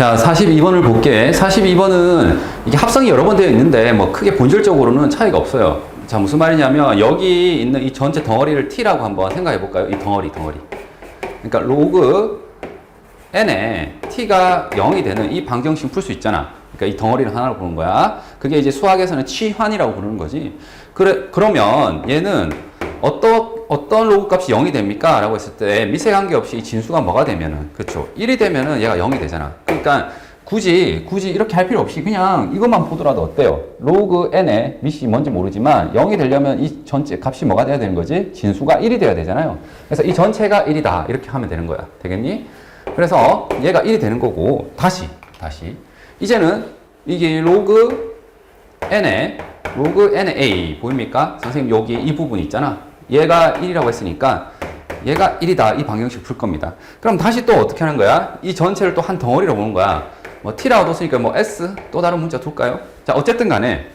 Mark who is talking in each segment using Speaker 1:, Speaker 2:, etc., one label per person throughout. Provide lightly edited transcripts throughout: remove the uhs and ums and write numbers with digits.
Speaker 1: 자, 42번을 볼게. 42번은 이게 합성이 여러 번 되어 있는데 뭐 크게 본질적으로는 차이가 없어요. 자, 무슨 말이냐면 여기 있는 이 전체 덩어리를 T라고 한번 생각해 볼까요? 이 덩어리. 그러니까 로그 n에 T가 0이 되는 이 방정식 풀 수 있잖아. 그러니까 이 덩어리를 하나로 보는 거야. 그게 이제 수학에서는 취환이라고 부르는 거지. 그러면 얘는 어떤 로그 값이 0이 됩니까? 라고 했을 때 밑에 관계없이 이 진수가 뭐가 되면은, 그쵸? 1이 되면은 얘가 0이 되잖아. 그러니까 굳이 이렇게 할 필요 없이 그냥 이것만 보더라도 어때요? 로그 n의 밑이 뭔지 모르지만 0이 되려면 이 전체 값이 뭐가 돼야 되는 거지? 진수가 1이 돼야 되잖아요. 그래서 이 전체가 1이다. 이렇게 하면 되는 거야. 되겠니? 그래서 얘가 1이 되는 거고, 다시. 이제는 이게 로그 n의 A 보입니까? 선생님 여기 이 부분 있잖아. 얘가 1이라고 했으니까 얘가 1이다. 이 방정식 풀 겁니다. 그럼 다시 또 어떻게 하는 거야? 이 전체를 또 한 덩어리로 보는 거야. 뭐 T라고 뒀으니까 뭐 S 또 다른 문자 둘까요? 자, 어쨌든 간에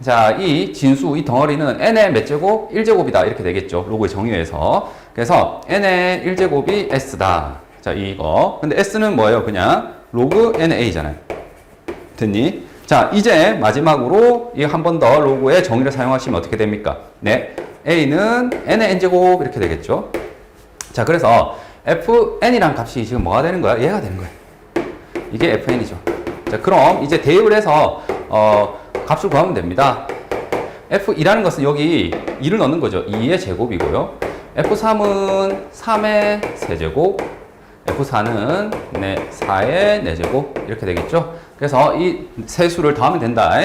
Speaker 1: 자, 이 진수, 이 덩어리는 n의 몇 제곱? 1제곱이다. 이렇게 되겠죠. 로그의 정의에서. 그래서 n의 1제곱이 S다. 자, 이거. 근데 S는 뭐예요? 그냥 로그 NA잖아요. 됐니? 자, 이제 마지막으로 이 한 번 더 로그의 정의를 사용하시면 어떻게 됩니까? 네. A는 n의 n제곱 이렇게 되겠죠. 자, 그래서 fn이란 값이 지금 뭐가 되는 거야? 얘가 되는 거야. 이게 fn이죠. 자, 그럼 이제 대입을 해서 값을 구하면 됩니다. f2라는 것은 여기 2를 넣는 거죠. 2의 제곱이고요. f3은 3의 세제곱, f4는 4의 4제곱 이렇게 되겠죠. 그래서 이 세 수를 더하면 된다.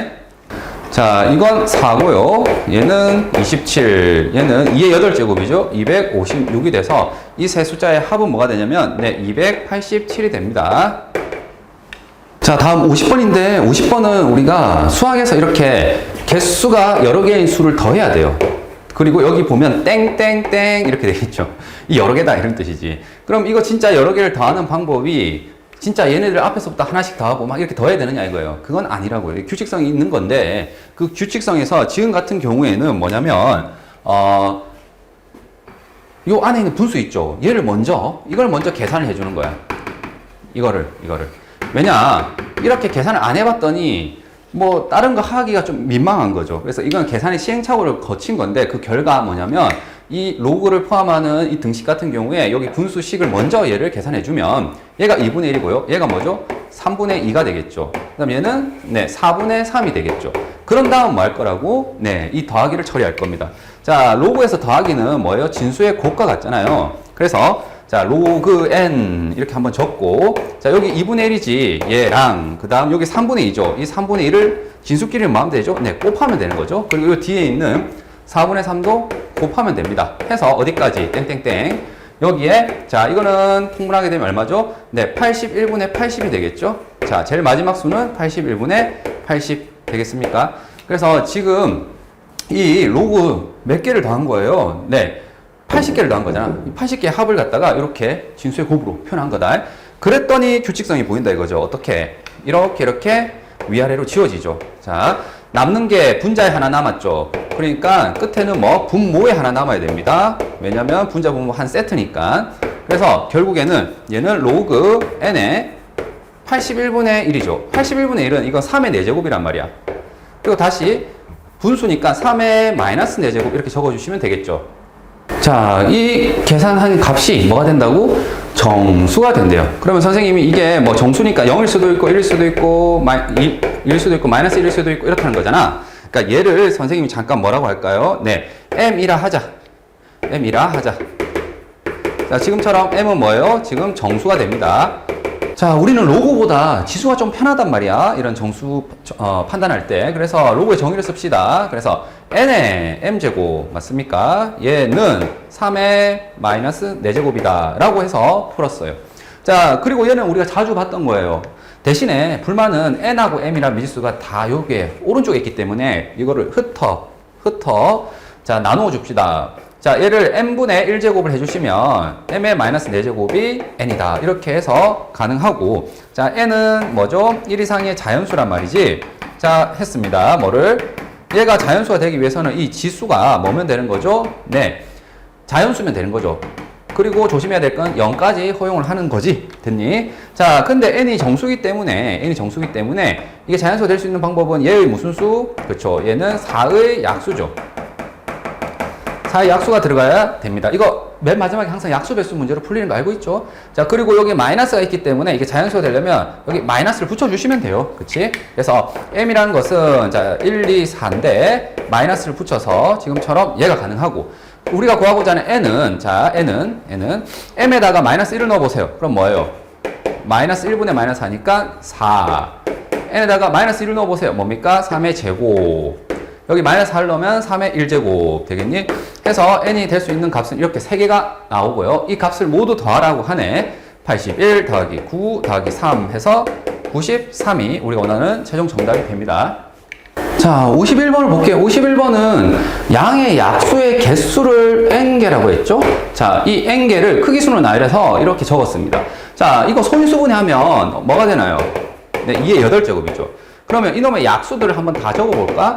Speaker 1: 자, 이건 4고요. 얘는 27, 얘는 2의 8제곱이죠. 256이 돼서 이 세 숫자의 합은 뭐가 되냐면 287이 됩니다. 자, 다음 50번인데 50번은 우리가 수학에서 이렇게 개수가 여러 개인 수를 더해야 돼요. 그리고 여기 보면 땡땡땡 이렇게 되겠죠. 이 여러 개다 이런 뜻이지. 그럼 이거 진짜 여러 개를 더하는 방법이 진짜 얘네들 앞에서부터 하나씩 더하고 막 이렇게 더해야 되느냐 이거예요. 그건 아니라고요. 규칙성이 있는 건데 그 규칙성에서 지금 같은 경우에는 뭐냐면 요 안에 있는 분수 있죠. 이걸 먼저 계산을 해주는 거야. 이거를. 왜냐, 이렇게 계산을 안 해봤더니 뭐 다른 거 하기가 좀 민망한 거죠. 그래서 이건 계산의 시행착오를 거친 건데 그 결과 뭐냐면 이 로그를 포함하는 이 등식 같은 경우에 여기 분수식을 먼저 얘를 계산해주면 얘가 2분의 1이고요. 얘가 뭐죠? 3분의 2가 되겠죠. 그 다음 얘는 4분의 3이 되겠죠. 그런 다음 뭐 할 거라고? 이 더하기를 처리할 겁니다. 자, 로그에서 더하기는 뭐예요? 진수의 곱과 같잖아요. 그래서 자, 로그 n 이렇게 한번 적고, 자, 여기 2분의 1이지 얘랑 그 다음 여기 3분의 2죠. 이 3분의 1을 진수끼리 뭐 하면 되죠? 곱하면 되는 거죠. 그리고 이 뒤에 있는 4분의 3도 곱하면 됩니다. 해서 어디까지? 땡땡땡. 여기에 자, 이거는 통분하게 되면 얼마죠? 81분의 80이 되겠죠. 자, 제일 마지막 수는 81분의 80 되겠습니까? 그래서 지금 이 로그 몇 개를 더한 거예요? 80개를 더한 거잖아. 80개의 합을 갖다가 이렇게 진수의 곱으로 표현한 거다. 그랬더니 규칙성이 보인다 이거죠. 어떻게? 이렇게 위아래로 지워지죠. 자, 남는 게 분자에 하나 남았죠. 그러니까 끝에는 뭐 분모에 하나 남아야 됩니다. 왜냐면 분자 분모 한 세트니까. 그래서 결국에는 얘는 로그 n의 81분의 1이죠. 81분의 1은 이건 3의 4제곱이란 말이야. 그리고 다시 분수니까 3의 마이너스 4제곱 이렇게 적어주시면 되겠죠. 자, 이 계산한 값이 뭐가 된다고? 정수가 된대요. 그러면 선생님이 이게 뭐 정수니까 0일 수도 있고 1일 수도 있고 1일 수도 있고 마이너스 1일 수도 있고 이렇다는 거잖아. 그러니까 얘를 선생님이 잠깐 뭐라고 할까요? m이라 하자. 자, 지금처럼 m은 뭐예요? 지금 정수가 됩니다. 자, 우리는 로그보다 지수가 좀 편하단 말이야. 이런 정수 판단할 때. 그래서 로그의 정의를 씁시다. 그래서 n의 m제곱 맞습니까? 얘는 3의 마이너스 4제곱이다 라고 해서 풀었어요. 자, 그리고 얘는 우리가 자주 봤던 거예요. 대신에 불만은 n하고 m이란 미지수가 다 여기에 오른쪽에 있기 때문에 이거를 흩어 자, 나누어 줍시다. 자, 얘를 n분의 1제곱을 해주시면 m의 마이너스 4제곱이 n이다. 이렇게 해서 가능하고, 자, n은 뭐죠? 1 이상의 자연수란 말이지. 자, 했습니다. 뭐를? 얘가 자연수가 되기 위해서는 이 지수가 뭐면 되는 거죠? 자연수면 되는 거죠. 그리고 조심해야 될 건 0까지 허용을 하는 거지. 됐니? 자, 근데 n이 정수기 때문에 이게 자연수가 될 수 있는 방법은 얘의 무슨 수? 그렇죠. 얘는 4의 약수죠. 4의 약수가 들어가야 됩니다. 이거 맨 마지막에 항상 약수 배수 문제로 풀리는 거 알고 있죠? 자, 그리고 여기 마이너스가 있기 때문에 이게 자연수가 되려면 여기 마이너스를 붙여주시면 돼요. 그치? 그래서 m이라는 것은 자, 1, 2, 4인데 마이너스를 붙여서 지금처럼 얘가 가능하고 우리가 구하고자 하는 n은 자, n은 m에다가 마이너스 1을 넣어보세요. 그럼 뭐예요? 마이너스 1분의 마이너스 4니까 4. n에다가 마이너스 1을 넣어보세요. 뭡니까? 3의 제곱. 여기 마이너스 4를 넣으면 3의 1제곱 되겠니? 해서 n이 될 수 있는 값은 이렇게 3개가 나오고요. 이 값을 모두 더하라고 하네. 81 더하기 9 더하기 3 해서 93이 우리가 원하는 최종 정답이 됩니다. 자, 51번을 볼게요. 51번은 양의 약수의 개수를 n개라고 했죠? 자, 이 n개를 크기순으로 나열해서 이렇게 적었습니다. 자, 이거 소인수분해 하면 뭐가 되나요? 네, 2의 8제곱이죠. 그러면 이놈의 약수들을 한번 다 적어볼까?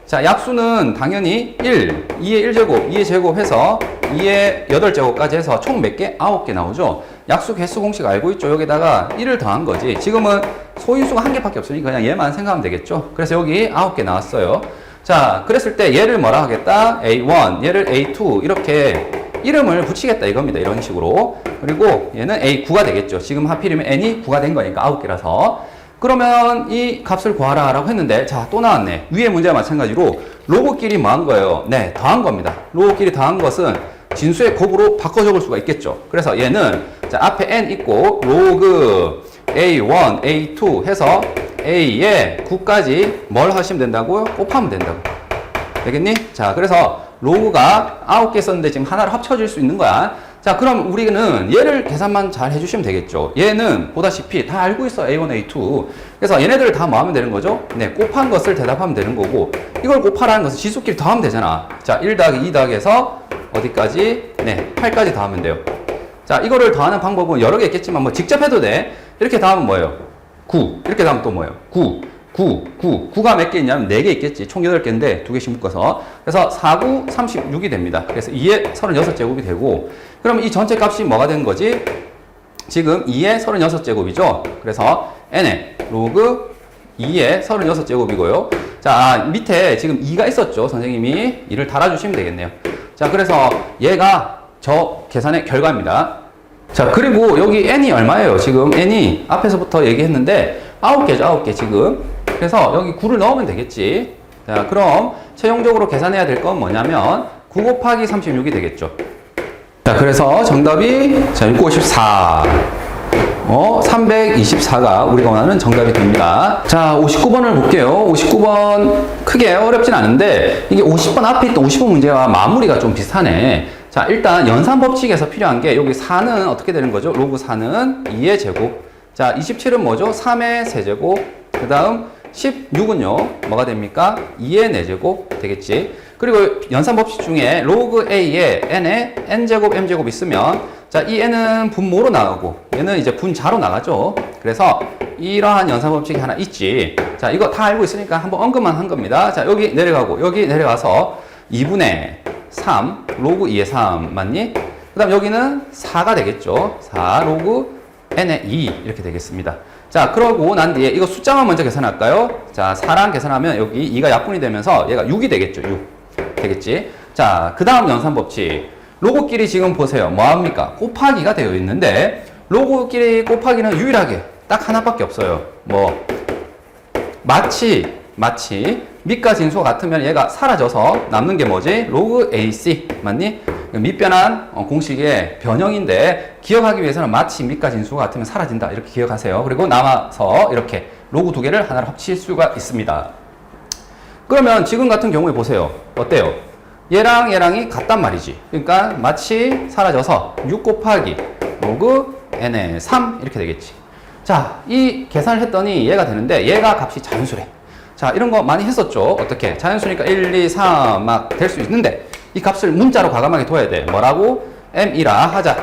Speaker 1: 자, 약수는 당연히 1, 2의 1제곱, 2의 제곱 해서 2의 8제곱까지 해서 총 몇 개? 9개 나오죠? 약수 개수 공식 알고 있죠? 여기다가 1을 더한 거지. 지금은 소인수가 한 개밖에 없으니까 그냥 얘만 생각하면 되겠죠? 그래서 여기 9개 나왔어요. 자, 그랬을 때 얘를 뭐라 하겠다? A1, 얘를 A2 이렇게 이름을 붙이겠다 이겁니다. 이런 식으로. 그리고 얘는 A9가 되겠죠. 지금 하필이면 n이 9가 된 거니까 9개라서. 그러면 이 값을 구하라 라고 했는데 자, 또 나왔네. 위의 문제와 마찬가지로 로그끼리 뭐 한 거예요? 네, 더한 겁니다. 로그끼리 더한 것은 진수의 곱으로 바꿔 적을 수가 있겠죠. 그래서 얘는 자, 앞에 n 있고 로그 A1, A2 해서 A에 9까지 뭘 하시면 된다고요? 곱하면 된다고. 되겠니? 자, 그래서 로그가 9개 썼는데 지금 하나로 합쳐질 수 있는 거야. 자, 그럼 우리는 얘를 계산만 잘 해주시면 되겠죠. 얘는 보다시피 다 알고 있어. A1, A2. 그래서 얘네들을 다 뭐 하면 되는 거죠? 네, 곱한 것을 대답하면 되는 거고, 이걸 곱하라는 것은 지수끼리 더하면 되잖아. 자, 1 더하기 2 더하기 해서 어디까지? 네, 8까지 더하면 돼요. 자, 이거를 더하는 방법은 여러 개 있겠지만 뭐 직접 해도 돼. 이렇게 더하면 뭐예요? 9. 이렇게 더하면 또 뭐예요? 9. 9가 몇 개 있냐면 4개 있겠지. 총 8개인데 2개씩 묶어서. 그래서 4, 9, 36이 됩니다. 그래서 2의 36제곱이 되고, 그럼 이 전체 값이 뭐가 된 거지? 지금 2의 36제곱이죠. 그래서 n의 로그 2의 36제곱이고요. 자, 밑에 지금 2가 있었죠. 선생님이 2를 달아주시면 되겠네요. 자, 그래서 얘가 저 계산의 결과입니다. 자, 그리고 여기 n이 얼마예요? 지금 n이 앞에서부터 얘기했는데 9개죠. 9개 지금. 그래서 여기 9를 넣으면 되겠지. 자, 그럼 최종적으로 계산해야 될 건 뭐냐면 9 곱하기 36이 되겠죠. 자, 그래서 정답이 자, 654. 324가 우리가 원하는 정답이 됩니다. 자, 59번을 볼게요. 59번 크게 어렵진 않은데 이게 50번 앞에 있던 50번 문제와 마무리가 좀 비슷하네. 자, 일단 연산법칙에서 필요한 게 여기 4는 어떻게 되는 거죠? 로그 4는 2의 제곱. 자, 27은 뭐죠? 3의 세제곱. 그 다음 16은요, 뭐가 됩니까? 2의 4제곱 되겠지. 그리고 연산법칙 중에 로그 A에 n에 n제곱, m제곱 있으면 자, 이 n은 분모로 나가고 얘는 이제 분자로 나가죠. 그래서 이러한 연산법칙이 하나 있지. 자, 이거 다 알고 있으니까 한번 언급만 한 겁니다. 자, 여기 내려가고 여기 내려가서 2분의 3 로그 2의 3 맞니? 그 다음 여기는 4가 되겠죠. 4 로그 n의 2 이렇게 되겠습니다. 자, 그러고 난 뒤에 이거 숫자만 먼저 계산할까요? 자, 4랑 계산하면 여기 2가 약분이 되면서 얘가 6이 되겠죠. 6 되겠지. 자, 그 다음 연산법칙. 로그끼리 지금 보세요. 뭐합니까? 곱하기가 되어 있는데 로그끼리 곱하기는 유일하게 딱 하나밖에 없어요. 뭐 마치 밑과 진수가 같으면 얘가 사라져서 남는 게 뭐지? 로그 AC 맞니? 밑변한 공식의 변형인데 기억하기 위해서는 마치 밑과 진수가 같으면 사라진다 이렇게 기억하세요. 그리고 남아서 이렇게 로그 두 개를 하나로 합칠 수가 있습니다. 그러면 지금 같은 경우에 보세요. 어때요? 얘랑 얘랑이 같단 말이지. 그러니까 마치 사라져서 6 곱하기 로그 n의 3 이렇게 되겠지. 자, 이 계산을 했더니 얘가 되는데 얘가 값이 자연수래. 자, 이런 거 많이 했었죠. 어떻게? 자연수니까 1, 2, 3 막 될 수 있는데 이 값을 문자로 과감하게 둬야 돼. 뭐라고? m이라 하자.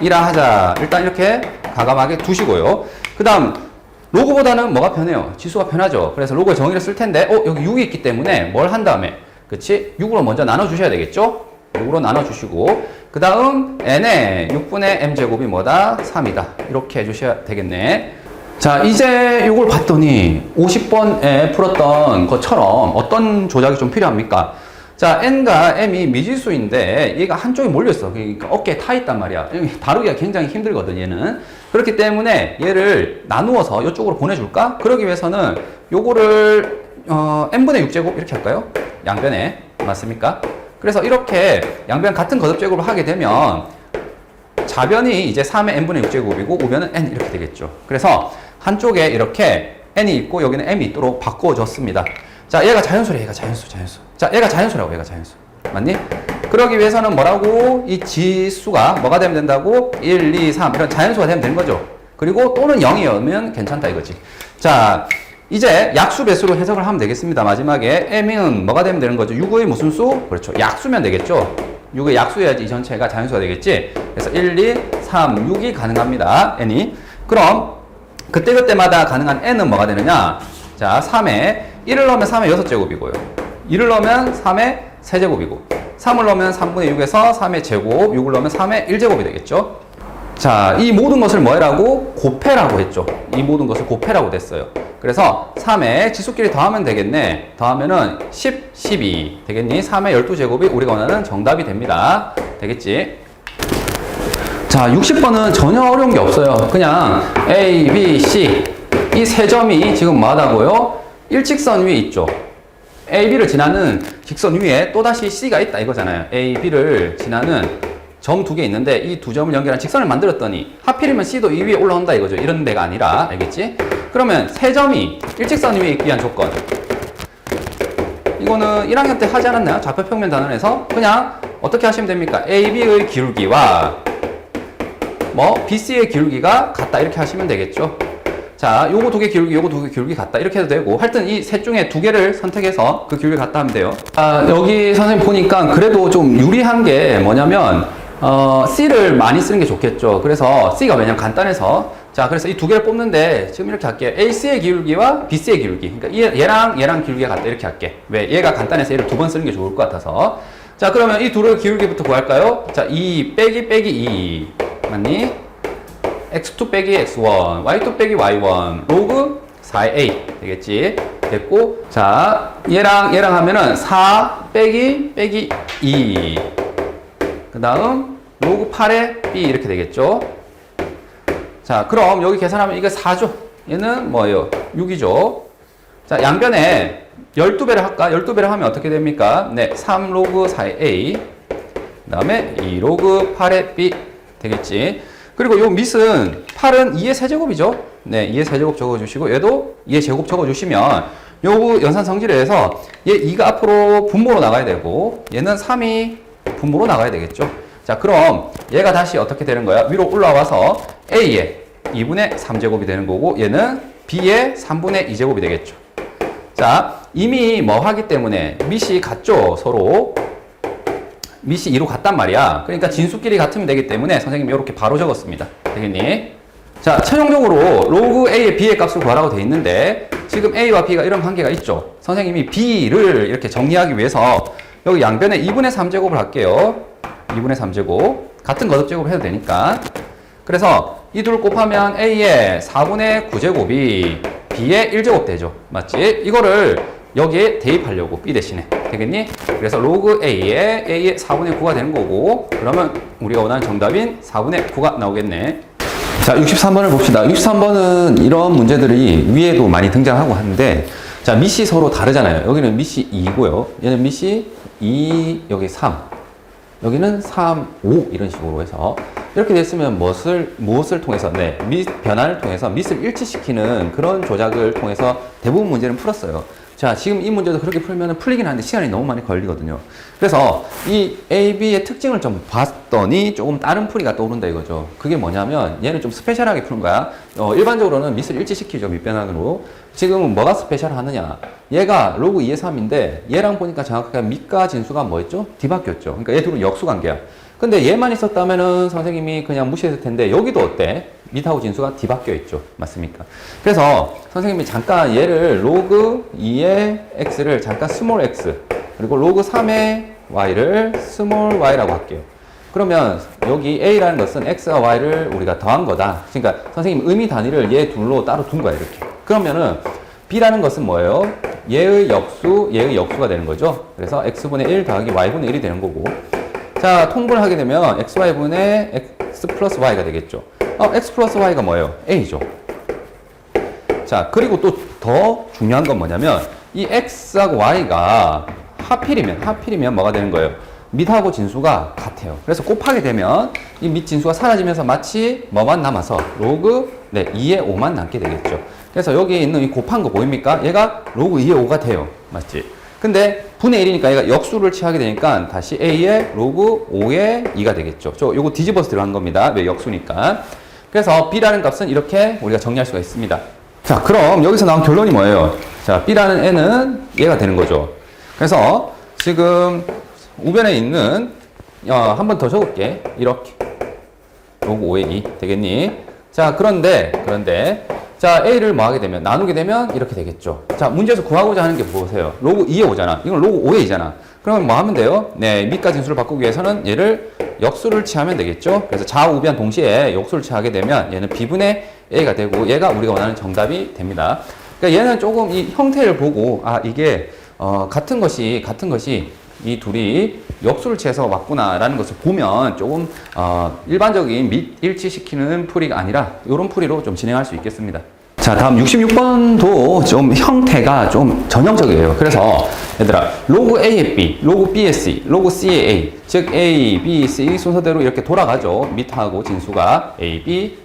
Speaker 1: 이라 하자. 일단 이렇게 과감하게 두시고요. 그 다음 로그보다는 뭐가 편해요? 지수가 편하죠. 그래서 로그의 정의를 쓸 텐데 여기 6이 있기 때문에 뭘 한 다음에 그치? 6으로 먼저 나눠주셔야 되겠죠? 6으로 나눠주시고, 그 다음 n에 6분의 m제곱이 뭐다? 3이다. 이렇게 해주셔야 되겠네. 자, 이제 이걸 봤더니 50번에 풀었던 것처럼 어떤 조작이 좀 필요합니까? 자, n과 m이 미지수인데 얘가 한쪽에 몰렸어. 그러니까 어깨에 타 있단 말이야. 다루기가 굉장히 힘들거든, 얘는. 그렇기 때문에 얘를 나누어서 이쪽으로 보내줄까? 그러기 위해서는 요거를 n분의 6제곱 이렇게 할까요? 양변에. 맞습니까? 그래서 이렇게 양변 같은 거듭제곱을 하게 되면 좌변이 이제 3의 n분의 6제곱이고 우변은 n 이렇게 되겠죠. 그래서 한쪽에 이렇게 n이 있고 여기는 m이 있도록 바꿔줬습니다. 자, 얘가 자연수래, 얘가 자연수. 자, 얘가 자연수라고, 얘가 자연수. 맞니? 그러기 위해서는 뭐라고? 이 지수가 뭐가 되면 된다고? 1, 2, 3 이런 자연수가 되면 되는 거죠. 그리고 또는 0이면 괜찮다 이거지. 자, 이제 약수 배수로 해석을 하면 되겠습니다. 마지막에 m은 뭐가 되면 되는 거죠? 6의 무슨 수? 그렇죠. 약수면 되겠죠. 6의 약수여야지 이 전체가 자연수가 되겠지. 그래서 1, 2, 3, 6이 가능합니다. n이. 그럼 그때그때마다 가능한 n은 뭐가 되느냐? 자, 3에 1을 넣으면 3의 6제곱이고요. 2를 넣으면 3의 3제곱이고 3을 넣으면 3분의 6에서 3의 제곱, 6을 넣으면 3의 1제곱이 되겠죠. 자, 이 모든 것을 뭐라고? 곱해라고 했죠. 이 모든 것을 곱해라고 됐어요. 그래서 3에 지수끼리 더하면 되겠네. 더하면은 10, 12 되겠니? 3의 12제곱이 우리가 원하는 정답이 됩니다. 되겠지? 자, 60번은 전혀 어려운 게 없어요. 그냥 A, B, C 이 세 점이 지금 뭐하다고요? 일직선 위에 있죠. A, B를 지나는 직선 위에 또다시 C가 있다 이거잖아요. A, B를 지나는 점 두 개 있는데 이 두 점을 연결한 직선을 만들었더니 하필이면 C도 이 위에 올라온다 이거죠. 이런 데가 아니라. 알겠지? 그러면 세 점이 일직선 위에 있기 위한 조건. 이거는 1학년 때 하지 않았나요? 좌표평면 단원에서 그냥 어떻게 하시면 됩니까? AB의 기울기와 BC의 기울기가 같다 이렇게 하시면 되겠죠. 자, 요거 두 개 기울기, 요거 두 개 기울기 같다 이렇게 해도 되고 하여튼 이 셋 중에 두 개를 선택해서 그 기울기 같다 하면 돼요. 여기 선생님 보니까 그래도 좀 유리한 게 뭐냐면 C를 많이 쓰는 게 좋겠죠. 그래서 C가 왜냐면 간단해서 자, 그래서 이 두 개를 뽑는데 지금 이렇게 할게요. AC의 기울기와 BC의 기울기. 그러니까 얘랑 기울기가 같다 이렇게 할게. 왜? 얘가 간단해서 얘를 두 번 쓰는 게 좋을 것 같아서. 자, 그러면 이 둘의 기울기부터 구할까요? 자, 2 빼기 2 맞니? x2 빼기 x1 y2 빼기 y1 로그 4a 되겠지? 됐고, 자, 얘랑 하면은 4 빼기 2 그 다음 로그 8에 b 이렇게 되겠죠? 자, 그럼 여기 계산하면 이게 4죠? 얘는 뭐예요? 6이죠? 자, 양변에 12배를 할까? 12배를 하면 어떻게 됩니까? 네, 3 로그 4a 그 다음에 2 로그 8에 b 되겠지? 그리고 요 밑은 8은 2의 세제곱이죠? 네, 2의 세제곱 적어주시고 얘도 2의 제곱 적어주시면 요 연산 성질에 의해서 얘 2가 앞으로 분모로 나가야 되고 얘는 3이 분모로 나가야 되겠죠? 자, 그럼 얘가 다시 어떻게 되는 거야? 위로 올라와서 A의 2분의 3제곱이 되는 거고 얘는 B의 3분의 2제곱이 되겠죠. 자, 이미 뭐 하기 때문에 밑이 같죠? 서로 밑이 2로 같단 말이야. 그러니까 진수끼리 같으면 되기 때문에 선생님이 이렇게 바로 적었습니다. 되겠니? 자, 최종적으로 로그 A의 B의 값을 구하라고 돼 있는데 지금 A와 B가 이런 관계가 있죠. 선생님이 B를 이렇게 정리하기 위해서 여기 양변에 2분의 3제곱을 할게요. 2분의 3제곱 같은 거듭제곱을 해도 되니까. 그래서 이 둘 곱하면 A의 4분의 9제곱이 B의 1제곱 되죠. 맞지? 이거를 여기에 대입하려고 B 대신에 되겠니? 그래서 로그 A의 4분의 9가 되는 거고 그러면 우리가 원하는 정답인 4분의 9가 나오겠네. 자, 63번을 봅시다. 63번은 이런 문제들이 위에도 많이 등장하고 하는데 자, 밑이 서로 다르잖아요. 여기는 밑이 2고요. 얘는 밑이 2, 여기 3. 여기는 3, 5 이런 식으로 해서 이렇게 됐으면 무엇을 통해서 밑 변환을 통해서 밑을 일치시키는 그런 조작을 통해서 대부분 문제는 풀었어요. 자, 지금 이 문제도 그렇게 풀면 풀리긴 하는데 시간이 너무 많이 걸리거든요. 그래서 이 A, B의 특징을 좀 봤더니 조금 다른 풀이가 떠오른다 이거죠. 그게 뭐냐면 얘는 좀 스페셜하게 푸는 거야. 일반적으로는 밑을 일치시키죠. 밑변환으로. 지금은 뭐가 스페셜하느냐. 얘가 로그 2의 3인데 얘랑 보니까 정확하게 밑과 진수가 뭐였죠? 뒤바뀌었죠. 그러니까 얘 둘은 역수관계야. 근데 얘만 있었다면은 선생님이 그냥 무시했을 텐데 여기도 어때? 밑하고 진수가 뒤바뀌어 있죠. 맞습니까? 그래서 선생님이 잠깐 얘를 로그 2의 x를 잠깐 스몰 x 그리고 로그 3의 y를 스몰 y라고 할게요. 그러면 여기 a라는 것은 x와 y를 우리가 더한 거다. 그러니까 선생님 의미 단위를 얘 둘로 따로 둔 거야, 이렇게. 그러면은 b라는 것은 뭐예요? 얘의 역수가 되는 거죠. 그래서 x분의 1 더하기 y분의 1이 되는 거고. 자, 통분을 하게 되면 xy분의 x 플러스 y가 되겠죠. x 플러스 y가 뭐예요? a죠. 자, 그리고 또 더 중요한 건 뭐냐면 이 x하고 y가 하필이면 뭐가 되는 거예요? 밑하고 진수가 같아요. 그래서 곱하게 되면 이 밑 진수가 사라지면서 마치 뭐만 남아서 로그 2의 5만 남게 되겠죠. 그래서 여기 있는 이 곱한 거 보입니까? 얘가 로그 2의 5가 돼요. 맞지? 근데 분의 1이니까 얘가 역수를 취하게 되니까 다시 a의 로그 5의 2가 되겠죠. 요거 뒤집어서 들어간 겁니다. 왜 역수니까. 그래서 b라는 값은 이렇게 우리가 정리할 수가 있습니다. 자, 그럼 여기서 나온 결론이 뭐예요? 자, b라는 n은 얘가 되는 거죠. 그래서 지금 우변에 있는 한 번 더 적을게. 이렇게 로그 5의 2 되겠니? 자, 그런데 자, a를 뭐 하게 되면 나누게 되면 이렇게 되겠죠. 자, 문제에서 구하고자 하는 게 보세요. 로그 2의 5잖아. 이건 로그 5의 2잖아. 그러면 뭐 하면 돼요? 네, 밑과 진수를 바꾸기 위해서는 얘를 역수를 취하면 되겠죠. 그래서 좌우변 동시에 역수를 취하게 되면 얘는 b분의 a가 되고 얘가 우리가 원하는 정답이 됩니다. 그러니까 얘는 조금 이 형태를 보고 이게 같은 것이 이 둘이 역수를 취해서 왔구나라는 것을 보면 조금 일반적인 일치시키는 풀이가 아니라 이런 풀이로 좀 진행할 수 있겠습니다. 자, 다음 66번도 좀 형태가 좀 전형적이에요. 그래서 얘들아, 로그 A의 B, 로그 B의 C, 로그 C의 A, 즉 A, B, C 순서대로 이렇게 돌아가죠. 밑하고 진수가 A, B,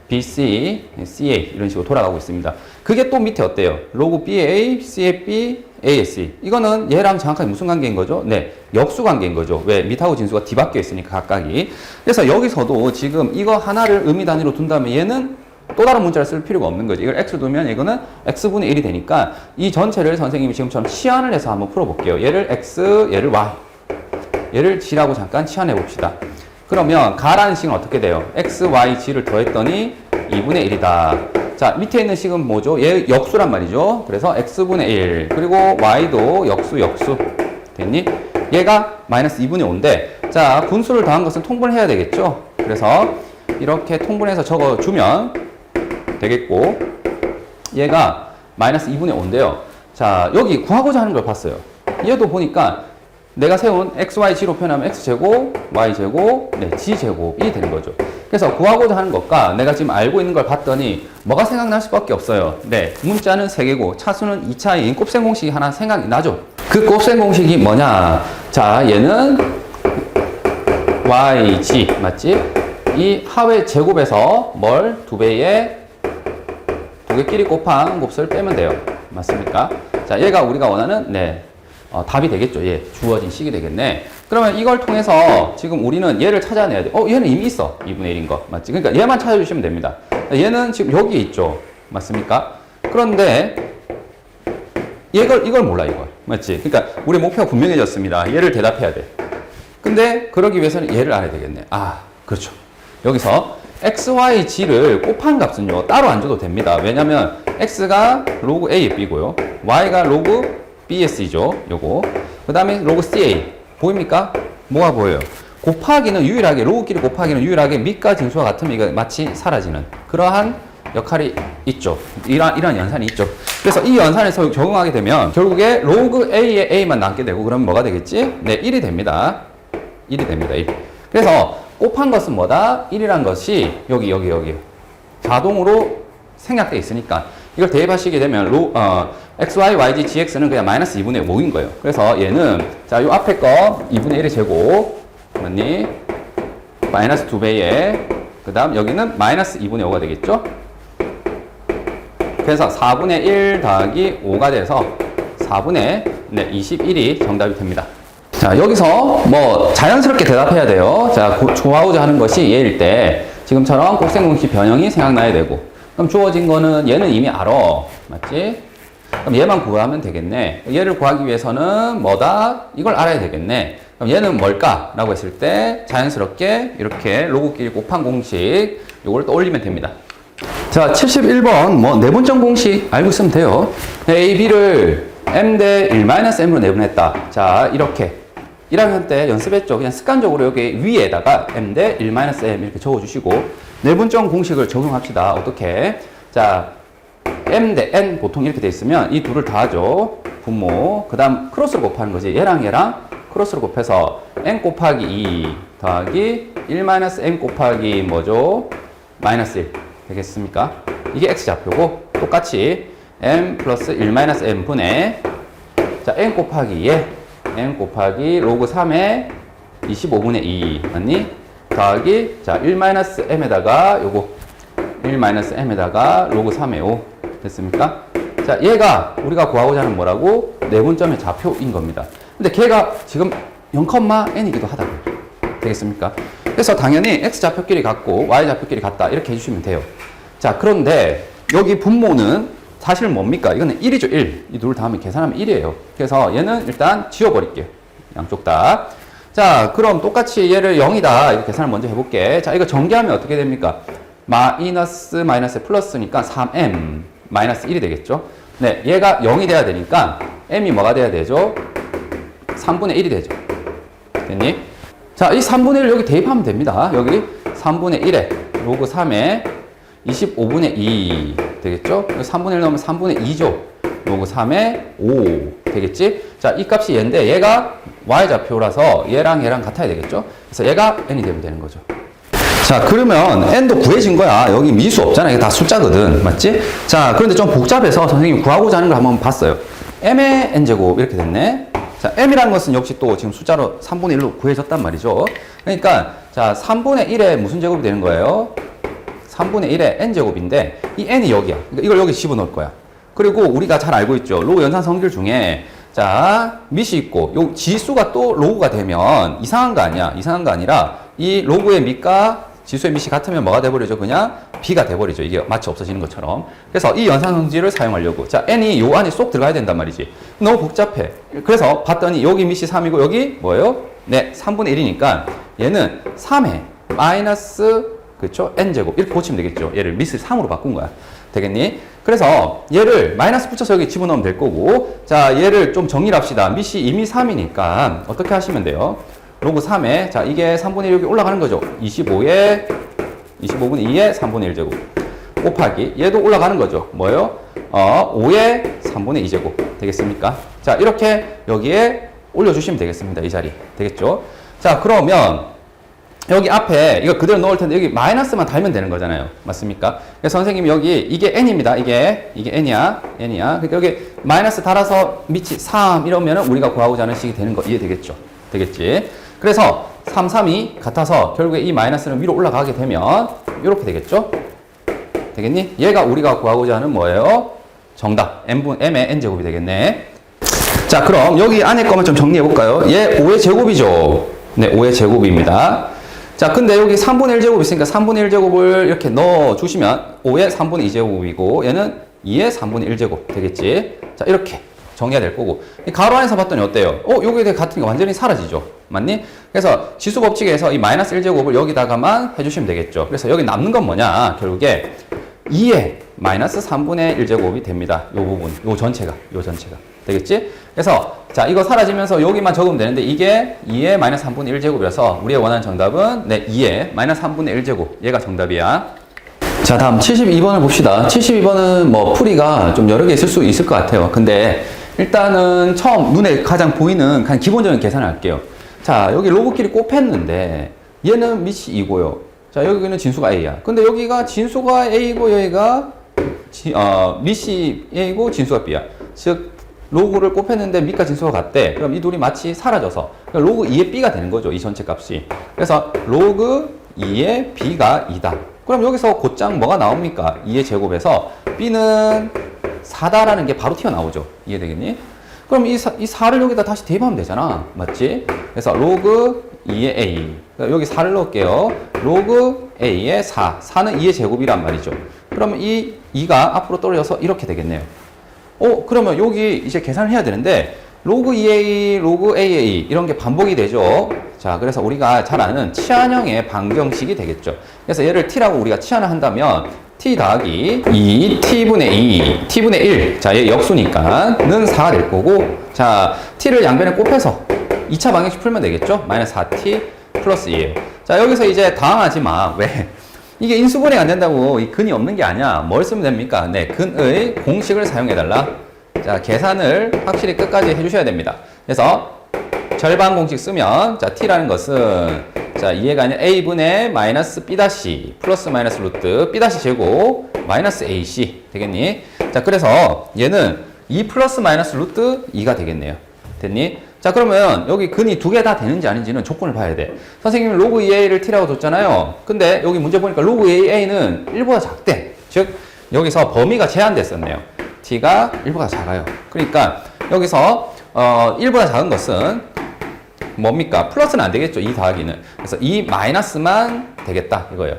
Speaker 1: B, C, C, A 이런 식으로 돌아가고 있습니다. 그게 또 밑에 어때요? 로그 B의 A, C의 B, A의 C. 이거는 얘랑 정확하게 무슨 관계인 거죠? 네, 역수 관계인 거죠. 왜? 밑하고 진수가 뒤바뀌어 있으니까 각각이. 그래서 여기서도 지금 이거 하나를 의미 단위로 둔다면 얘는 또 다른 문자를 쓸 필요가 없는 거지. 이걸 x로 두면 이거는 x분의 1이 되니까 이 전체를 선생님이 지금처럼 치환을 해서 한번 풀어볼게요. 얘를 x, 얘를 y. 얘를 g라고 잠깐 치환해 봅시다. 그러면 가라는 식은 어떻게 돼요? x, y, g를 더했더니 2분의 1이다. 자, 밑에 있는 식은 뭐죠? 얘 역수란 말이죠. 그래서 x분의 1 그리고 y도 역수 됐니? 얘가 마이너스 2분의 5인데 자, 분수를 더한 것은 통분을 해야 되겠죠? 그래서 이렇게 통분해서 적어주면 되겠고 얘가 마이너스 2분의 5인데요. 자, 여기 구하고자 하는 걸 봤어요. 얘도 보니까 내가 세운 x, y, g로 표현하면 x제곱, y제곱, 네, g제곱이 되는 거죠. 그래서 구하고자 하는 것과 내가 지금 알고 있는 걸 봤더니 뭐가 생각날 수밖에 없어요. 네, 문자는 3개고 차수는 2차인 곱셈 공식이 하나 생각이 나죠. 그 곱셈 공식이 뭐냐? 자, 얘는 y, g 맞지? 이 하의 제곱에서 뭘? 2배의 두 개끼리 곱한 곱수를 빼면 돼요. 맞습니까? 자, 얘가 우리가 원하는 답이 되겠죠. 예, 주어진 식이 되겠네. 그러면 이걸 통해서 지금 우리는 얘를 찾아내야 돼. 얘는 이미 있어. 2분의 1인 거. 맞지? 그러니까 얘만 찾아주시면 됩니다. 얘는 지금 여기 있죠. 맞습니까? 그런데 이걸 몰라, 이걸. 맞지? 그러니까 우리 목표가 분명해졌습니다. 얘를 대답해야 돼. 근데 그러기 위해서는 얘를 알아야 되겠네. 그렇죠. 여기서 x, y, g를 곱한 값은요 따로 안 줘도 됩니다. 왜냐면 x가 로그 a의 b고요, y가 로그 b의 c죠. 요거. 그 다음에 로그 ca 보입니까? 뭐가 보여요? 곱하기는 유일하게 로그끼리 곱하기는 유일하게 밑과 진수와 같으면 이거 마치 사라지는 그러한 역할이 있죠. 이러한 연산이 있죠. 그래서 이 연산에서 적용하게 되면 결국에 로그 a의 a만 남게 되고 그러면 뭐가 되겠지? 네, 1이 됩니다. 1이 됩니다. 1. 그래서 곱한 것은 뭐다? 1이란 것이 여기 자동으로 생략되어 있으니까 이걸 대입하시게 되면 x, y, y, g, gx는 그냥 마이너스 2분의 5인 거예요. 그래서 얘는 자, 요 앞에 거 2분의 1의 제곱 맞니? 마이너스 2배의 그 다음 여기는 마이너스 2분의 5가 되겠죠? 그래서 4분의 1 더하기 5가 돼서 4분의 21이 정답이 됩니다. 자, 여기서 뭐 자연스럽게 대답해야 돼요. 자, 구하고자 하는 것이 얘일 때 지금처럼 곱셈공식 변형이 생각나야 되고, 그럼 주어진 거는 얘는 이미 알아. 맞지? 그럼 얘만 구하면 되겠네. 얘를 구하기 위해서는 뭐다? 이걸 알아야 되겠네. 그럼 얘는 뭘까? 라고 했을 때 자연스럽게 이렇게 로그끼리 곱한 공식 요걸 떠올리면 됩니다. 자, 71번 뭐 내분점 공식 알고 있으면 돼요. A, B를 m 대 1-m으로 내분했다. 자, 이렇게 1학년 때 연습했죠. 그냥 습관적으로 여기 위에다가 m 대 1-m 이렇게 적어주시고 내분점 공식을 적용합시다. 어떻게? 자, m 대 n 보통 이렇게 돼 있으면 이 둘을 더하죠. 분모. 그 다음 크로스로 곱하는 거지. 얘랑 크로스로 곱해서 n 곱하기 2 더하기 1-n 곱하기 뭐죠? 마이너스 1 되겠습니까? 이게 x좌표고 똑같이 m 플러스 1-m 분의 자 n 곱하기 2에 n 곱하기 로그 3의 25분의 2 맞니? 더하기 자 1-m에다가 요거 1-m에다가 로그 3의 5 됐습니까? 자 얘가 우리가 구하고자 하는 뭐라고? 내분점의 좌표인 겁니다. 근데 걔가 지금 0,n이기도 하다. 되겠습니까? 그래서 당연히 x좌표끼리 같고 y좌표끼리 같다 이렇게 해주시면 돼요. 자 그런데 여기 분모는 사실 뭡니까? 이거는 1이죠. 1. 이 둘을 다음에 계산하면 1이에요. 그래서 얘는 일단 지워버릴게요. 양쪽 다. 자 그럼 똑같이 얘를 0이다 이렇게 계산을 먼저 해볼게. 자 이거 전개하면 어떻게 됩니까? 마이너스 플러스니까 3m 마이너스 1이 되겠죠. 네, 얘가 0이 돼야 되니까 m이 뭐가 돼야 되죠? 3분의 1이 되죠. 됐니? 자, 이 3분의 1을 여기 대입하면 됩니다. 여기 3분의 1에 로그 3에 25분의 2 되겠죠? 3분의 1 넣으면 3분의 2죠. 로그 3에 5 되겠지? 자, 이 값이 얘인데 얘가 y좌표라서 얘랑 같아야 되겠죠? 그래서 얘가 n이 되면 되는 거죠. 자, 그러면 n도 구해진 거야. 여기 미수 없잖아. 이게 다 숫자거든. 맞지? 자, 그런데 좀 복잡해서 선생님이 구하고자 하는 걸 한번 봤어요. m의 n제곱 이렇게 됐네. 자, m이라는 것은 역시 또 지금 숫자로 3분의 1로 구해졌단 말이죠. 그러니까 자, 3분의 1에 무슨 제곱이 되는 거예요? 3분의 1에 n제곱인데 이 n이 여기야. 그러니까 이걸 여기 집어넣을 거야. 그리고 우리가 잘 알고 있죠. 로그 연산 성질 중에 자, 밑이 있고 요 지수가 또 로그가 되면 이상한 거 아니야. 이상한 거 아니라 이 로그의 밑과 지수의 밑이 같으면 뭐가 돼버리죠? 그냥 b가 돼버리죠. 이게 마치 없어지는 것처럼. 그래서 이 연산 성질을 사용하려고. 자, n이 요 안에 쏙 들어가야 된단 말이지. 너무 복잡해. 그래서 봤더니 여기 밑이 3이고 여기 뭐예요? 네, 3분의 1이니까 얘는 3에 마이너스 그렇죠? n제곱 이렇게 고치면 되겠죠. 얘를 밑을 3으로 바꾼 거야. 되겠니? 그래서 얘를 마이너스 붙여서 여기 집어넣으면 될 거고 자, 얘를 좀 정리를 합시다. 밑이 이미 3이니까 어떻게 하시면 돼요? 로그 3에 자 이게 3분의 1 여기 올라가는 거죠. 25분의 2에 3분의 1제곱 곱하기 얘도 올라가는 거죠. 뭐예요? 5에 3분의 2제곱 되겠습니까? 자 이렇게 여기에 올려주시면 되겠습니다. 이 자리 되겠죠? 자 그러면 여기 앞에 이거 그대로 넣을 텐데 여기 마이너스만 달면 되는 거잖아요. 맞습니까? 그래서 선생님이 여기 이게 n입니다. 이게 n이야. 그러니까 여기 마이너스 달아서 밑이 3 이러면은 우리가 구하고자 하는 식이 되는 거 이해되겠죠? 되겠지? 그래서 3, 3이 같아서 결국에 이 마이너스는 위로 올라가게 되면 이렇게 되겠죠? 되겠니? 얘가 우리가 구하고자 하는 뭐예요? 정답. m의 n제곱이 되겠네. 자, 그럼 여기 안에 거만 좀 정리해 볼까요? 얘 5의 제곱이죠. 네, 5의 제곱입니다. 자, 근데 여기 3분의 1제곱 있으니까 3분의 1제곱을 이렇게 넣어 주시면 5의 3분의 2제곱이고 얘는 2의 3분의 1제곱 되겠지? 자, 이렇게 정리해야 될 거고. 가로 안에서 봤더니 어때요? 여기에 대해 같은 게 완전히 사라지죠. 맞니? 그래서 지수 법칙에서 이 마이너스 1제곱을 여기다가만 해주시면 되겠죠. 그래서 여기 남는 건 뭐냐? 결국에 2의 마이너스 3분의 1제곱이 됩니다. 요 부분, 요 전체가. 되겠지? 그래서 자 이거 사라지면서 여기만 적으면 되는데 이게 2의 마이너스 3분의 1제곱이라서 우리가 원하는 정답은 네 2의 마이너스 3분의 1제곱 얘가 정답이야. 자 다음 72번을 봅시다. 72번은 뭐 풀이가 좀 여러 개 있을 수 있을 것 같아요. 근데 일단은 처음 눈에 가장 보이는 그냥 기본적인 계산을 할게요. 자 여기 로그끼리 곱했는데 얘는 밑이 2고요. 자 여기는 진수가 A야. 근데 여기가 진수가 A고 여기가 밑이 A고 진수가 B야. 즉 로그를 곱했는데 밑과 진수가 같대. 그럼 이 둘이 마치 사라져서 로그 2의 B가 되는 거죠. 이 전체 값이. 그래서 로그 2의 B가 2다. 그럼 여기서 곧장 뭐가 나옵니까? 2의 제곱에서 B는 4다라는 게 바로 튀어나오죠. 이해되겠니? 그럼 이 4를 여기다 다시 대입하면 되잖아. 맞지? 그래서 로그 2의 A. 여기 4를 넣을게요. 로그 A의 4. 4는 2의 제곱이란 말이죠. 그러면 이 2가 앞으로 떨어져서 이렇게 되겠네요. 그러면 여기 이제 계산을 해야 되는데 로그 EA, 로그 AA 이런 게 반복이 되죠. 자, 그래서 우리가 잘 아는 치환형의 방정식이 되겠죠. 그래서 얘를 t라고 우리가 치환을 한다면 t 더하기 2t분의 2, t분의 1. 자, 얘 역수니까 는 4가 될 거고, 자, t를 양변에 곱해서 2차 방정식 풀면 되겠죠. 마이너스 4t 플러스 2예요. 자, 여기서 이제 당황하지 마. 왜? 이게 인수분해가 안 된다고 이 근이 없는 게 아니야. 뭘 쓰면 됩니까? 네, 근의 공식을 사용해달라. 자, 계산을 확실히 끝까지 해주셔야 됩니다. 그래서 절반 공식 쓰면, 자, t라는 것은, 자, 이해가 아니라 a분의 마이너스 b 다시 플러스 마이너스 루트 b 다시 제곱 마이너스 ac 되겠니? 자, 그래서 얘는 2 플러스 마이너스 루트 2가 되겠네요. 됐니? 자, 그러면 여기 근이 두 개 다 되는지 아닌지는 조건을 봐야 돼. 선생님이 로그 2a를 t라고 줬잖아요. 근데 여기 문제 보니까 로그 2a는 1보다 작대. 즉, 여기서 범위가 제한됐었네요. t가 1보다 작아요. 그러니까 여기서 1보다 작은 것은 뭡니까? 플러스는 안 되겠죠. 2 더하기는. 그래서 2 마이너스만 되겠다. 이거예요.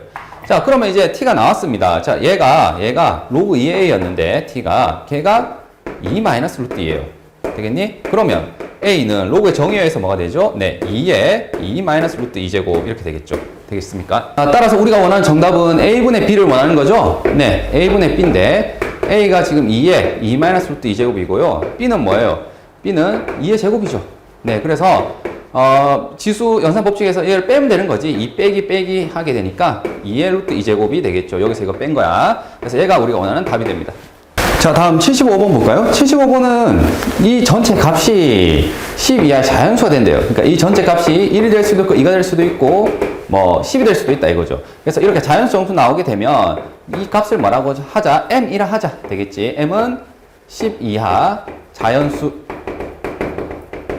Speaker 1: 자, 그러면 이제 t가 나왔습니다. 자, 얘가 로그 2a였는데 걔가 2 마이너스 루트 2예요. 되겠니? 그러면 a는 로그의 정의에 의해서 뭐가 되죠? 네, 2에 2 마이너스 루트 2제곱 이렇게 되겠죠. 되겠습니까? 따라서 우리가 원하는 정답은 a분의 b를 원하는 거죠? 네, a분의 b인데 a가 지금 2에 2 마이너스 루트 2제곱이고요. b는 뭐예요? b는 2의 제곱이죠. 네, 그래서 지수 연산법칙에서 얘를 빼면 되는 거지. 2 빼기 하게 되니까 2의 루트 2제곱이 되겠죠. 여기서 이거 뺀 거야. 그래서 얘가 우리가 원하는 답이 됩니다. 자, 다음 75번 볼까요? 75번은 이 전체 값이 10 이하 자연수가 된대요. 그러니까 이 전체 값이 1이 될 수도 있고 2가 될 수도 있고 뭐 10이 될 수도 있다 이거죠. 그래서 이렇게 자연수 정수 나오게 되면 이 값을 뭐라고 하자? m이라 하자. 되겠지. m은 10 이하 자연수.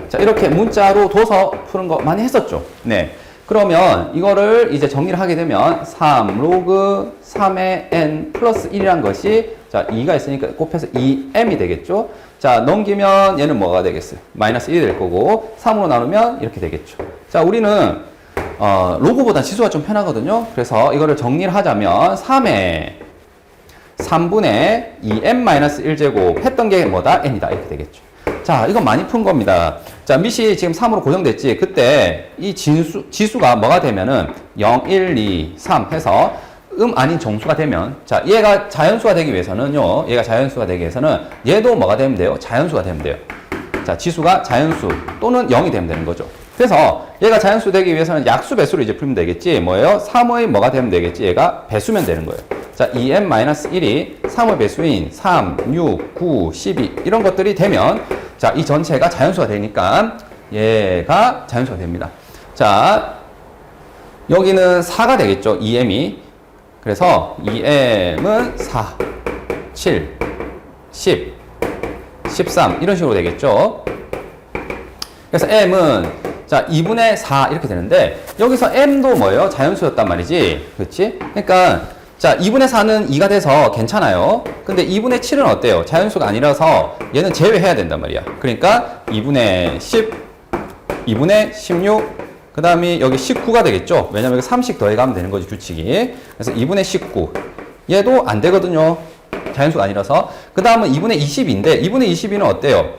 Speaker 1: 자, 이렇게 문자로 둬서 푸는 거 많이 했었죠. 네. 그러면 이거를 이제 정리를 하게 되면 3 로그 3의 n 플러스 1이란 것이, 자, 2가 있으니까 곱해서 2m이 되겠죠. 자, 넘기면 얘는 뭐가 되겠어요? 마이너스 1이 될 거고 3으로 나누면 이렇게 되겠죠. 자, 우리는 로그보다 지수가 좀 편하거든요. 그래서 이거를 정리를 하자면 3분의 2m-1제곱 했던 게 뭐다? n이다. 이렇게 되겠죠. 자, 이건 많이 푼 겁니다. 자, 밑이 지금 3으로 고정됐지. 그때 이 지수가 뭐가 되면은 0, 1, 2, 3 해서 아닌 정수가 되면, 자, 얘가 자연수가 되기 위해서는요, 얘도 뭐가 되면 돼요? 자연수가 되면 돼요. 자, 지수가 자연수 또는 0이 되면 되는 거죠. 그래서 얘가 자연수 되기 위해서는 약수 배수로 이제 풀면 되겠지. 뭐예요? 3의 뭐가 되면 되겠지? 얘가 배수면 되는 거예요. 자, 2m-1이 3의 배수인 3, 6, 9, 12 이런 것들이 되면, 자, 이 전체가 자연수가 되니까 얘가 자연수가 됩니다. 자, 여기는 4가 되겠죠. 2m이. 그래서 2m은 4, 7, 10, 13 이런 식으로 되겠죠. 그래서 m은, 자, 2분의 4 이렇게 되는데 여기서 m도 뭐예요? 자연수였단 말이지. 그렇지? 그러니까 자, 2분의 4는 2가 돼서 괜찮아요. 근데 2분의 7은 어때요? 자연수가 아니라서 얘는 제외해야 된단 말이야. 그러니까 2분의 10, 2분의 16, 그 다음에 여기 19가 되겠죠? 왜냐면 여기 3씩 더해가면 되는 거지, 규칙이. 그래서 2분의 19. 얘도 안 되거든요. 자연수가 아니라서. 그 다음은 2분의 20인데, 2분의 22는 어때요?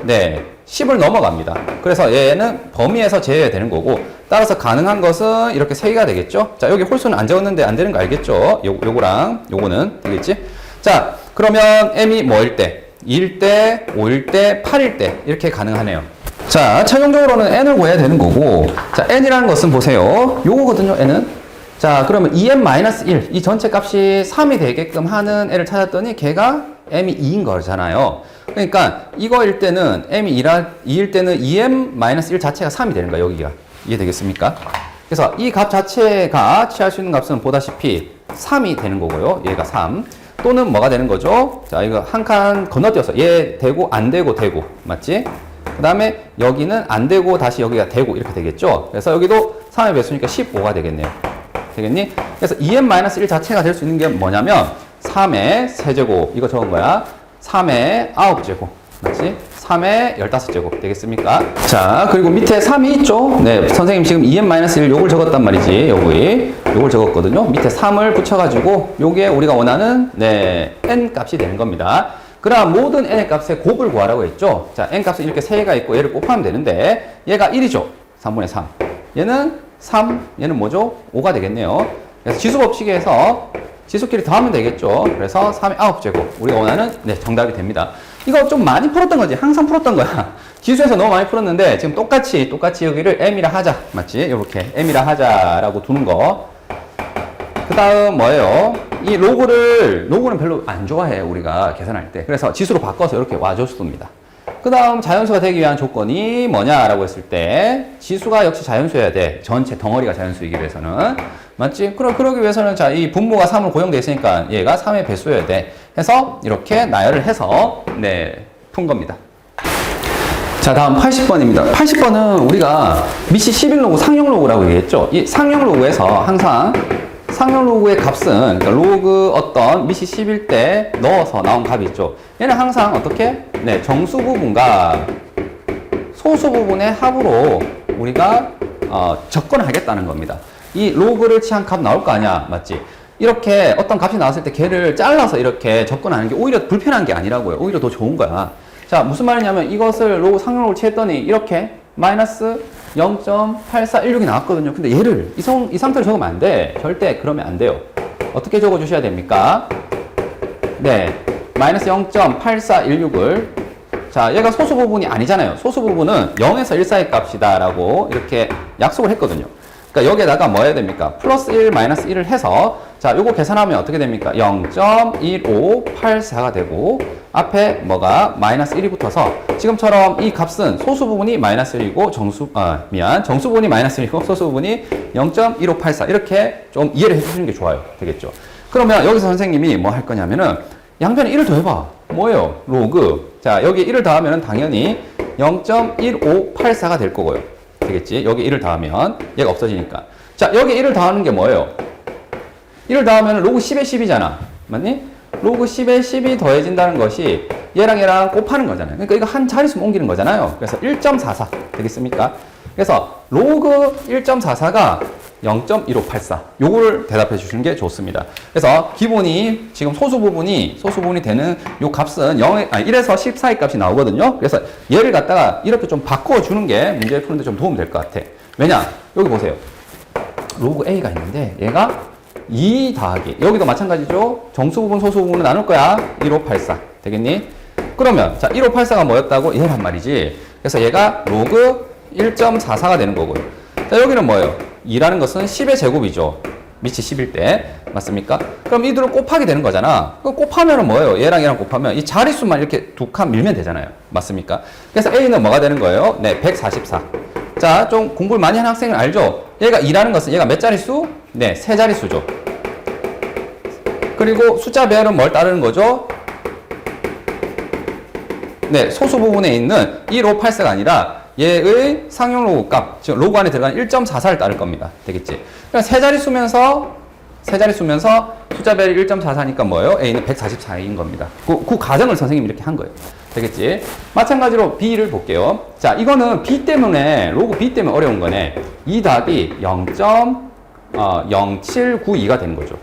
Speaker 1: 네, 10을 넘어갑니다. 그래서 얘는 범위에서 제외되는 거고, 따라서 가능한 것은 이렇게 3개가 되겠죠? 자, 여기 홀수는 안 적었는데 안 되는 거 알겠죠? 요거랑 요거는 되겠지? 자, 그러면 m이 뭐일 때? 2일 때, 5일 때, 8일 때 이렇게 가능하네요. 자, 최종적으로는 n을 구해야 되는 거고, 자, n이라는 것은 보세요. 요거거든요, n은. 자, 그러면 2m-1, 이 전체 값이 3이 되게끔 하는 애를 찾았더니 걔가 m이 2인 거잖아요. 그러니까 이거일 때는 m이 2일 때는 2m-1 자체가 3이 되는 거야, 여기가. 이해되겠습니까? 그래서 이 값 자체가 취할 수 있는 값은 보다시피 3이 되는 거고요. 얘가 3. 또는 뭐가 되는 거죠? 자, 이거 한 칸 건너뛰어서 얘 되고 안 되고 되고. 맞지? 그 다음에 여기는 안 되고 다시 여기가 되고 이렇게 되겠죠? 그래서 여기도 3의 배수니까 15가 되겠네요. 되겠니? 그래서 2m-1 자체가 될 수 있는 게 뭐냐면 3의 세제곱 이거 적은 거야. 3의 9제곱 맞지? 3의 15제곱 되겠습니까? 자, 그리고 밑에 3이 있죠? 네, 선생님 지금 2m-1 요걸 적었단 말이지. 요걸 적었거든요. 밑에 3을 붙여가지고 요게 우리가 원하는 네 n 값이 되는 겁니다. 그럼 모든 n의 값의 곱을 구하라고 했죠. 자, n 값은 이렇게 3개가 있고 얘를 곱하면 되는데 얘가 1이죠. 3분의 3. 얘는 3, 얘는 뭐죠? 5가 되겠네요. 그래서 지수법칙에서 지수끼리 더하면 되겠죠. 그래서 3의 9제곱. 우리가 원하는 네, 정답이 됩니다. 이거 좀 많이 풀었던 거지. 항상 풀었던 거야. 지수에서 너무 많이 풀었는데 지금 똑같이 여기를 m이라 하자. 맞지? 이렇게 m이라 하자라고 두는 거. 그 다음 뭐예요? 이 로그는 별로 안 좋아해, 우리가 계산할 때. 그래서 지수로 바꿔서 이렇게 와줬습니다. 그 다음 자연수가 되기 위한 조건이 뭐냐라고 했을 때 지수가 역시 자연수여야 돼. 전체 덩어리가 자연수이기 위해서는. 맞지? 그러기 위해서는 자, 이 분모가 3으로 고정되어 있으니까 얘가 3의 배수여야 돼. 해서 이렇게 나열을 해서 네, 푼 겁니다. 자, 다음 80번입니다. 80번은 우리가 미시 11로그 상용 로그라고 얘기했죠. 이 상용 로그에서 항상 상용 로그의 값은 그러니까 로그 어떤 미시 10일 때 넣어서 나온 값이 있죠. 얘는 항상 어떻게? 네, 정수 부분과 소수 부분의 합으로 우리가 접근을 하겠다는 겁니다. 이 로그를 취한 값 나올 거 아니야, 맞지? 이렇게 어떤 값이 나왔을 때 걔를 잘라서 이렇게 접근하는 게 오히려 불편한 게 아니라고요. 오히려 더 좋은 거야. 자, 무슨 말이냐면 이것을 로그 상용 로그를 취했더니 이렇게 마이너스 0.8416이 나왔거든요. 근데 얘를 이 상태로 적으면 안 돼. 절대 그러면 안 돼요. 어떻게 적어 주셔야 됩니까? 네, 마이너스 0.8416을 자, 얘가 소수 부분이 아니잖아요. 소수 부분은 0에서 1 사이 값이다 라고 이렇게 약속을 했거든요. 그러니까 여기에다가 뭐 해야 됩니까? 플러스 1, 마이너스 1을 해서 자, 요거 계산하면 어떻게 됩니까? 0.1584가 되고 앞에 뭐가 마이너스 1이 붙어서 지금처럼 이 값은 소수 부분이 마이너스 1이고 정수 부분이 마이너스 1이고 소수 부분이 0.1584 이렇게 좀 이해를 해주시는 게 좋아요. 되겠죠? 그러면 여기서 선생님이 뭐 할 거냐면은 양변에 1을 더해봐. 뭐예요? 로그. 자, 여기 1을 더하면 당연히 0.1584가 될 거고요. 되겠지? 여기 1을 더하면 얘가 없어지니까. 자, 여기 1을 더하는 게 뭐예요? 1을 더하면 로그 10에 10이잖아. 맞니? 로그 10에 10이 더해진다는 것이 얘랑 곱하는 거잖아요. 그러니까 이거 한 자릿수만 옮기는 거잖아요. 그래서 1.44 되겠습니까? 그래서 로그 1.44가 0.1584 요거를 대답해 주시는 게 좋습니다. 그래서 기본이 지금 소수 부분이 되는 요 값은 1에서 10 사이 값이 나오거든요. 그래서 얘를 갖다가 이렇게 좀 바꿔 주는 게 문제를 푸는데 좀 도움 될 것 같아. 왜냐? 여기 보세요. 로그 A가 있는데 얘가 2 더하기 여기도 마찬가지죠. 정수 부분 소수 부분을 나눌 거야. 1584 되겠니? 그러면 자 1584가 뭐였다고? 얘란 말이지. 그래서 얘가 로그 1.44가 되는 거고요. 자 여기는 뭐예요? 2라는 것은 10의 제곱이죠. 미치 10일 때 맞습니까? 그럼 이들을 곱하게 되는 거잖아. 그럼 곱하면은 뭐예요? 얘랑 곱하면 이 자릿수만 이렇게 두 칸 밀면 되잖아요. 맞습니까? 그래서 A는 뭐가 되는 거예요? 네, 144. 자, 좀 공부를 많이 하는 학생은 알죠? 얘가 2라는 것은 얘가 몇 자릿수? 네, 세 자릿수죠. 그리고 숫자 배열은 뭘 따르는 거죠? 네, 소수 부분에 있는 1584가 아니라 얘의 상용 로그 값, 즉 로그 안에 들어가는 1.44를 따를 겁니다. 되겠지? 그러니까 세 자릿수면서 숫자 배열이 1.44니까 뭐예요? A는 144인 겁니다. 그 가정을 선생님이 이렇게 한 거예요. 되겠지? 마찬가지로 B를 볼게요. 자, 이거는 B 때문에, 로그 B 때문에 어려운 거네. 2 더하기 0.0792가 되는 거죠.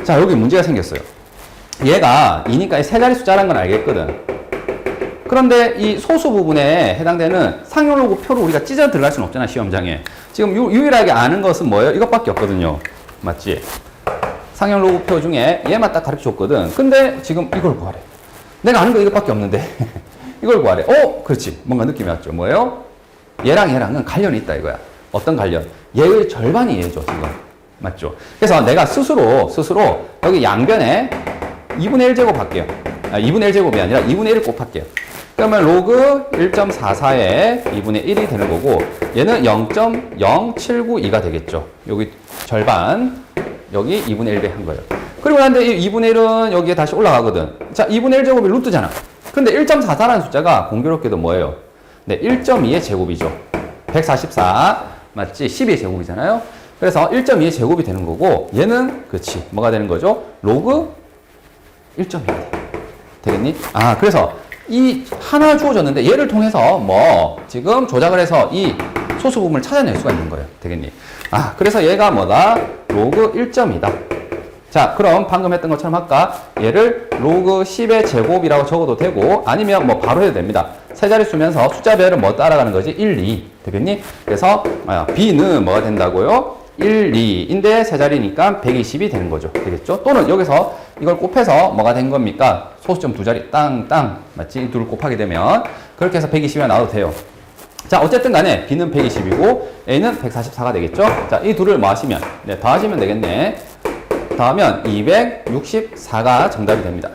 Speaker 1: 자, 여기 문제가 생겼어요. 얘가 2니까 세 자리 숫자라는 건 알겠거든. 그런데 이 소수 부분에 해당되는 상용 로그 표를 우리가 찢어 들어갈 수는 없잖아, 시험장에. 지금 유일하게 아는 것은 뭐예요? 이것밖에 없거든요. 맞지? 상용 로그 표 중에 얘만 딱 가르쳐 줬거든. 근데 지금 이걸 구하래. 내가 아는 거 이것밖에 없는데. 이걸 구하래. 그렇지. 뭔가 느낌이 왔죠. 뭐예요? 얘랑은 관련이 있다 이거야. 어떤 관련? 얘의 절반이 얘죠, 지금. 맞죠? 그래서 내가 스스로 여기 양변에 2분의 1제곱 할게요. 2분의 1제곱이 아니라 2분의 1을 곱할게요. 그러면 로그 1.44에 2분의 1이 되는 거고 얘는 0.0792가 되겠죠. 여기 절반, 여기 2분의 1배 한 거예요. 그리고 난데 이 2분의 1은 여기에 다시 올라가거든. 자, 2분의 1제곱이 루트잖아. 근데 1.44라는 숫자가 공교롭게도 뭐예요? 네, 1.2의 제곱이죠. 144, 맞지? 12의 제곱이잖아요. 그래서 1.2의 제곱이 되는 거고 얘는 그렇지. 뭐가 되는 거죠? 로그 1.2가 돼. 되겠니? 그래서 이 하나 주어졌는데 얘를 통해서 뭐 지금 조작을 해서 이 소수 부분을 찾아낼 수가 있는 거예요. 되겠니? 그래서 얘가 뭐다? 로그 1.2다. 자, 그럼 방금 했던 것처럼 할까? 얘를 로그 10의 제곱이라고 적어도 되고, 아니면 뭐 바로 해도 됩니다. 세 자리 수면서 숫자별은 뭐 따라가는 거지? 1, 2. 되겠니? 그래서, B는 뭐가 된다고요? 1, 2인데 세 자리니까 120이 되는 거죠. 되겠죠? 또는 여기서 이걸 곱해서 뭐가 된 겁니까? 소수점 두 자리, 땅, 맞지? 둘을 곱하게 되면. 그렇게 해서 120이나 나와도 돼요. 자, 어쨌든 간에 B는 120이고, A는 144가 되겠죠? 자, 이 둘을 뭐 하시면? 네, 더하시면 되겠네. 더하면 264가 정답이 됩니다.